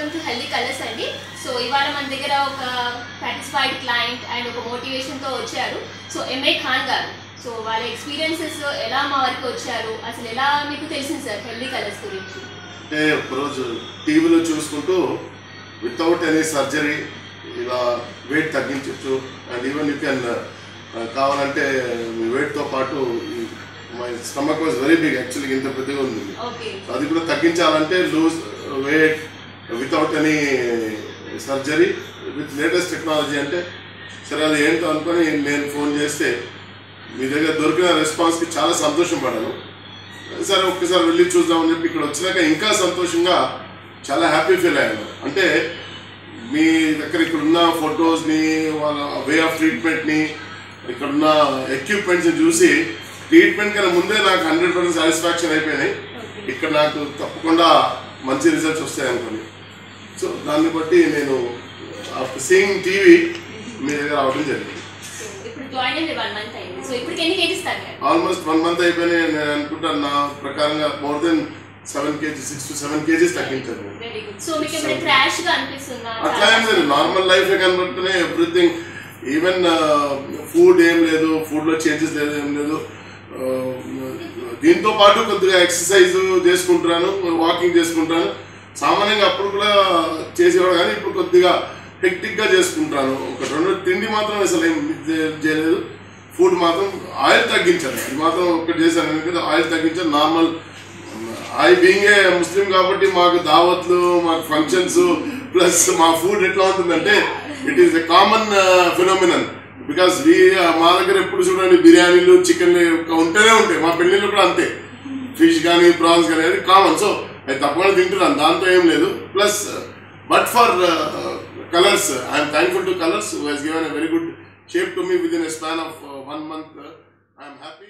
Welcome to healthy colours అండి. So ఇవాళ మన దగ్గర ఒక సాటిస్ఫైడ్ క్లయింట్ అండ్ ఒక మోటివేషన్తో వచ్చారు. సో ఎంఏ ఖాన్ గారు. సో వాళ్ళ ఎక్స్పీరియన్సెస్ ఎలా మా వరకు వచ్చారు, అసలు ఎలా మీకు తెలిసింది సార్ హెల్దీ కలర్స్ గురించి? అంటే ఒకరోజు టీవీలో చూసుకుంటూ వితౌట్ ఎనీ సర్జరీ ఇలా వెయిట్ తగ్గించవచ్చు అండ్ ఈవెన్ యూ కెన్ కావాలంటే మీ వెయిట్తో పాటు my stomach was very big, actually ఇంత పెద్దగా ఉంది. అది కూడా తగ్గించాలంటే lose weight without any surgery with latest technology అంటే సరే అది ఏంటో అనుకొని నేను ఫోన్ చేస్తే మీ దగ్గర దొరికిన రెస్పాన్స్కి చాలా సంతోషం పడాను. సరే ఒక్కసారి వెళ్ళి చూద్దామని చెప్పి ఇక్కడ వచ్చినాక ఇంకా సంతోషంగా చాలా హ్యాపీ ఫీల్ అయ్యాను. అంటే మీ దగ్గర ఇక్కడున్న ఫొటోస్ని, వాళ్ళ వే ఆఫ్ ట్రీట్మెంట్ని, ఇక్కడున్న ఎక్విప్మెంట్స్ని చూసి ట్రీట్మెంట్ కన్నా ముందే నాకు 100% సాటిస్ఫాక్షన్ అయిపోయినాయి. ఇక్కడ నాకు తప్పకుండా మంచి రిజల్ట్స్ వస్తాయి అనుకోండి. సో దాన్ని బట్టి నేను సీయింగ్ టీవీ మీ దగ్గర రావడం జరిగింది. ఆల్మోస్ట్ 1 month అయిపోయినాయి. నేను అనుకుంటాను నా ప్రకారంగా more than 7 kg 6 to 7 kgs తగ్గించాను. అట్లా ఏం లేదు, నార్మల్ లైఫ్ కనబడుతున్నాయి. ఎవ్రీథింగ్, ఈవెన్ ఫుడ్ ఏం లేదు, ఫుడ్లో చేంజెస్ లేదు, ఏం లేదు. దీంతో పాటు కొద్దిగా ఎక్సర్సైజ్ చేసుకుంటున్నాను, వాకింగ్ చేసుకుంటాను. సామాన్యంగా అప్పుడు కూడా చేసేవాడు కానీ ఇప్పుడు కొద్దిగా హెక్టిక్గా చేసుకుంటాను. ఒక 2 తిండి మాత్రం అసలు ఏం చేయలేదు. ఫుడ్ మాత్రం ఆయిల్ తగ్గించాను, అది మాత్రం ఒకటి చేశాను. ఎందుకంటే ఆయిల్ తగ్గించాను. నార్మల్ బీయింగ్ ఏ ముస్లిం కాబట్టి మాకు దావత్లు, మాకు ఫంక్షన్స్ ప్లస్ మా ఫుడ్ ఎట్లా ఉంటుందంటే it is a common phenomenon. Because మా దగ్గర ఎప్పుడు చూడండి బిర్యానీలు, చికెన్ ఉంటేనే ఉంటాయి. మా పెళ్ళిళ్ళు కూడా అంతే, ఫిష్ కానీ ప్రాన్స్ కానీ అది కామన్. సో అది తప్పకుండా తింటున్నాను, దాంతో ఏం లేదు. Plus but for colours, I'm thankful to colours who has given a very good shape to me with in a span of 1 month. I'm happy.